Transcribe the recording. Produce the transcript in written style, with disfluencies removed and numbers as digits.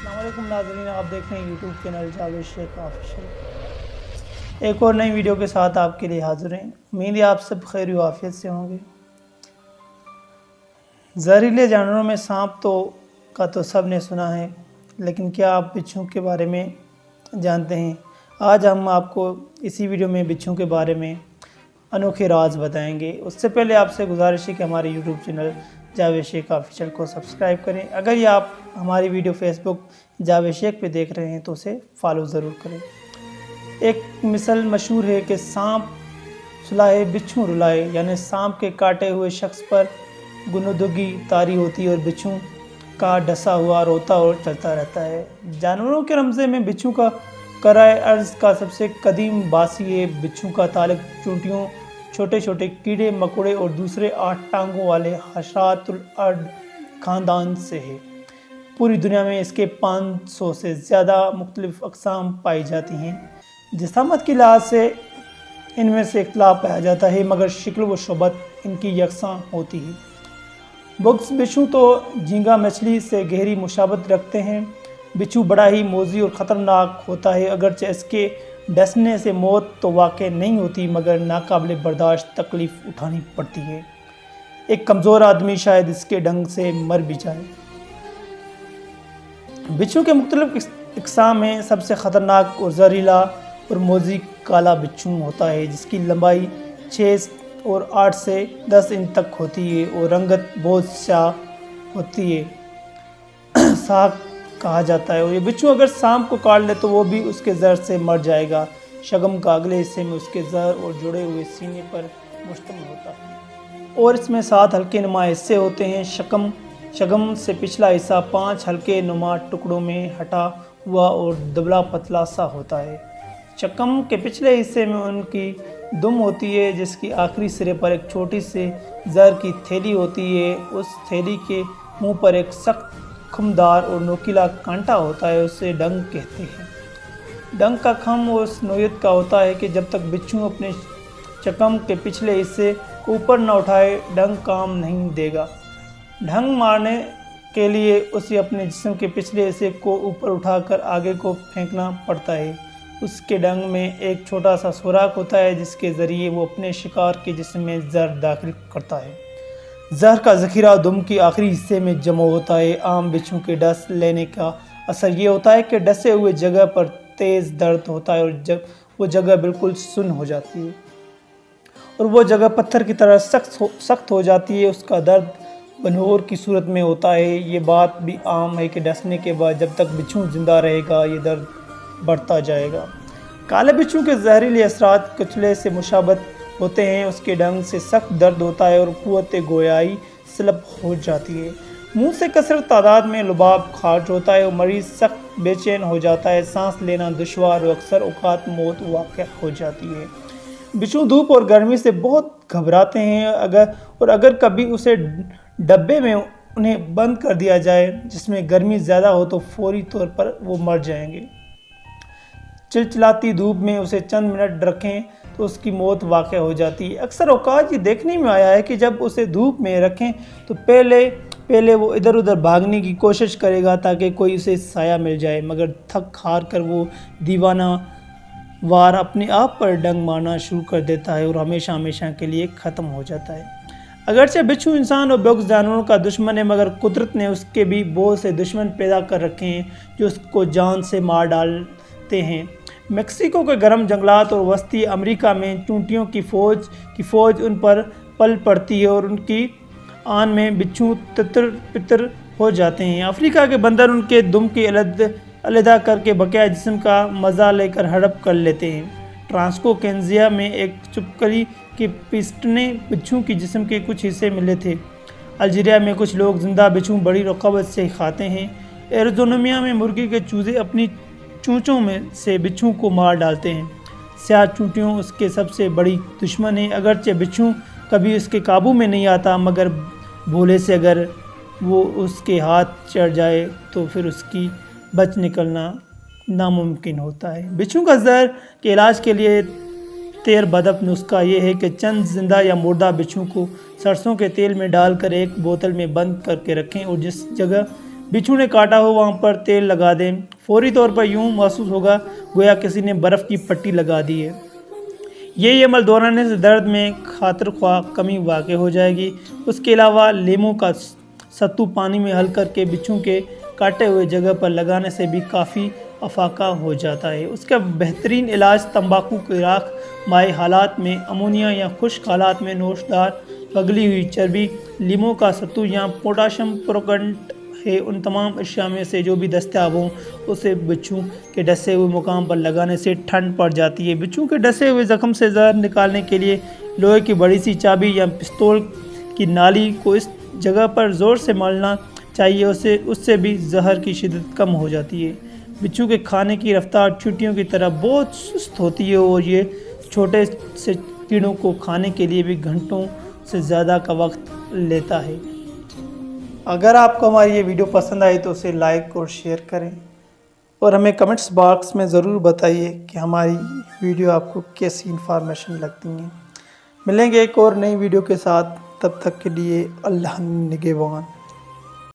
अस्सलाम वालेकुम नाज़रीन, आप देख रहे हैं YouTube channel Javed Sheikh official. एक और नई वीडियो के साथ आपके लिए हाजिर हैं। उम्मीद है आप सब खैर व आफियत से होंगे। जहरीले जानवरों में सांप तो सब ने सुना है, लेकिन क्या आप बिच्छू के बारे में जानते हैं? आज हम आपको इसी वीडियो में बिच्छू के बारे में अनोखे राज बताएंगे। उससे पहले आपसे गुजारिश है कि हमारे YouTube channel Javed Sheikh official को सब्सक्राइब करें। अगर ये आप हमारी वीडियो फेसबुक जावेद शेख पे देख रहे हैं तो उसे फॉलो ज़रूर करें। एक मिसल मशहूर है कि सांप सुलाए बिच्छू रुलाए, यानी सांप के काटे हुए शख्स पर गुनोदगी तारी होती है और बिच्छू का डसा हुआ रोता और चलता रहता है। जानवरों के रमज़े में बिच्छू का कराए अर्ज़ का सबसे कदीम बासी है। बिच्छू का ताल्लुक चूंटियों, छोटे छोटे कीड़े मकोड़े और दूसरे 8 टांगों वाले हशरातुल अर्द ख़ानदान से है। पूरी दुनिया में इसके 500 से ज़्यादा मुख्तलिफ अक़साम पाई जाती हैं। जिसामत के लिहाज से इनमें से इख्तिलाफ पाया जाता है, मगर शक्ल व शोबत इनकी यकसां होती है। बग्स बिच्छू तो झींगा मछली से गहरी मुशाबत रखते हैं। बिच्छू बड़ा ही मोज़ी और ख़तरनाक होता है। अगरचे इसके डसने से मौत तो वाक़ई नहीं होती, मगर नाकाबिल बर्दाश्त तकलीफ़ उठानी पड़ती है। एक कमज़ोर आदमी शायद इसके डंग से मर भी जाए। बिच्छू के मुख्तलिफ अक़साम में सबसे ख़तरनाक और जहरीला और मोज़ी काला बिच्छू होता है, जिसकी लंबाई 6 और 8 से 10 इंच तक होती है और रंगत बहुत स्याह होती है। साख कहा जाता है। और ये बिच्छू अगर सांप को काट ले तो वो भी उसके जहर से मर जाएगा। शगम का अगले हिस्से में उसके जहर और जुड़े हुए सीने पर मुश्तमिल होता है और इसमें 7 हल्के नुमा हिस्से होते हैं। शगम से पिछला हिस्सा 5 हल्के नुमा टुकड़ों में हटा हुआ और दुबला पतला सा होता है। शक्म के पिछले हिस्से में उनकी दुम होती है, जिसकी आखिरी सिरे पर एक छोटी सी जहर की थैली होती है। उस थैली के मुंह पर एक सख्त खमदार और नोकीला कांटा होता है, उसे डंग कहते हैं। डंग का खम उस नोयत का होता है कि जब तक बिच्छू अपने चकम के पिछले हिस्से को ऊपर न उठाए, डंग काम नहीं देगा। ढंग मारने के लिए उसे अपने जिस्म के पिछले हिस्से को ऊपर उठाकर आगे को फेंकना पड़ता है। उसके डंग में एक छोटा सा सुराख होता है, जिसके ज़रिए वो अपने शिकार के जिस्म में जहर दाखिल करता है। जहर का ज़ख़ीरा दुम के आखिरी हिस्से में जमा होता है। आम बिच्छू के डस लेने का असर ये होता है कि डसे हुए जगह पर तेज़ दर्द होता है और जब वो जगह बिल्कुल सुन्न हो जाती है और वो जगह पत्थर की तरह सख्त हो जाती है। उसका दर्द बनोर की सूरत में होता है। ये बात भी आम है कि डसने के बाद जब तक बिच्छू ज़िंदा रहेगा, ये दर्द बढ़ता जाएगा। काले बिच्छू के जहरीले असरात कचले से मुशाबत होते हैं। उसके डंग से सख्त दर्द होता है और क़ुव्वत गोयाई सलब हो जाती है। मुंह से कसर तादाद में लुबाब खारिज होता है और मरीज़ सख्त बेचैन हो जाता है। सांस लेना दुश्वार और अक्सर औक़ात मौत वाक़या हो जाती है। बिच्छू धूप और गर्मी से बहुत घबराते हैं। अगर कभी उसे डब्बे में उन्हें बंद कर दिया जाए जिसमें गर्मी ज़्यादा हो तो फौरी तौर पर वो मर जाएंगे। चिलचिलाती धूप में उसे चंद मिनट रखें तो उसकी मौत वाक़या हो जाती है। अक्सर औक़ात ये देखने में आया है कि जब उसे धूप में रखें तो पहले वो इधर उधर भागने की कोशिश करेगा ताकि कोई उसे साया मिल जाए, मगर थक हार कर वो दीवाना वार अपने आप पर डंग मारना शुरू कर देता है और हमेशा हमेशा के लिए ख़त्म हो जाता है। अगरचे बिच्छू इंसान और बग्स जानवरों का दुश्मन है, मगर कुदरत ने उसके भी बहुत से दुश्मन पैदा कर रखे हैं जो उसको जान से मार डालते हैं। मेक्सिको के गर्म जंगलात और वस्ती अमेरिका में चूंटियों की फ़ौज उन पर पल पड़ती है और उनकी आन में बिच्छू तितर पितर हो जाते हैं। अफ्रीका के बंदर उनके दुम की अलहदा करके बकाया जिस्म का मज़ा लेकर हड़प कर लेते हैं। ट्रांस्को केन्जिया में एक चुपकली के पिस्टने बिच्छू की जिस्म के कुछ हिस्से मिले थे। अल्जीरिया में कुछ लोग जिंदा बिच्छू बड़ी रक़बत से खाते हैं। एरिज़ोना में मुर्गी के चूजे अपनी चूंचों में से बिच्छू को मार डालते हैं। स्याह चूंटियों उसके सबसे बड़ी दुश्मन है। अगरचे बिच्छू कभी उसके काबू में नहीं आता, मगर भोले से अगर वो उसके हाथ चढ़ जाए तो फिर उसकी बच निकलना नामुमकिन होता है। बिच्छू का जहर के इलाज के लिए तेर बदब नुस्खा ये है कि चंद जिंदा या मुर्दा बिच्छू को सरसों के तेल में डालकर एक बोतल में बंद करके रखें और जिस जगह بچھو نے کاٹا ہو وہاں پر تیل لگا دیں، فوری طور پر یوں محسوس ہوگا گویا کسی نے برف کی پٹی لگا دی ہے۔ یہی عمل دہرانے سے درد میں خاطر خواہ کمی واقع ہو جائے گی۔ اس کے علاوہ لیموں کا ستو پانی میں حل کر کے بچھو کے کاٹے ہوئے جگہ پر لگانے سے بھی کافی افاقہ ہو جاتا ہے۔ اس کا بہترین علاج تمباکو کی راکھ مائع حالات میں امونیا یا خشک حالات میں نوشدار پگھلی ہوئی چربی، لیموں کا ستو یا پوٹاشیم پروکاربونیٹ ہے۔ ان تمام اشیاء میں سے جو بھی دستیاب ہوں اسے بچھو کے ڈسے ہوئے مقام پر لگانے سے ٹھنڈ پڑ جاتی ہے۔ بچھو کے ڈسے ہوئے زخم سے زہر نکالنے کے لیے لوہے کی بڑی سی چابی یا پستول کی نالی کو اس جگہ پر زور سے مارنا چاہیے، اس سے بھی زہر کی شدت کم ہو جاتی ہے۔ بچھو کے کھانے کی رفتار چیونٹیوں کی طرح بہت سست ہوتی ہے اور یہ چھوٹے سے کیڑوں کو کھانے کے لیے بھی گھنٹوں سے زیادہ کا وقت لیتا ہے۔ اگر آپ کو ہماری یہ ویڈیو پسند آئی تو اسے لائک اور شیئر کریں اور ہمیں کمنٹس باکس میں ضرور بتائیے کہ ہماری ویڈیو آپ کو کیسی انفارمیشن لگتی ہیں۔ ملیں گے ایک اور نئی ویڈیو کے ساتھ، تب تک کے لیے اللہ نگہبان۔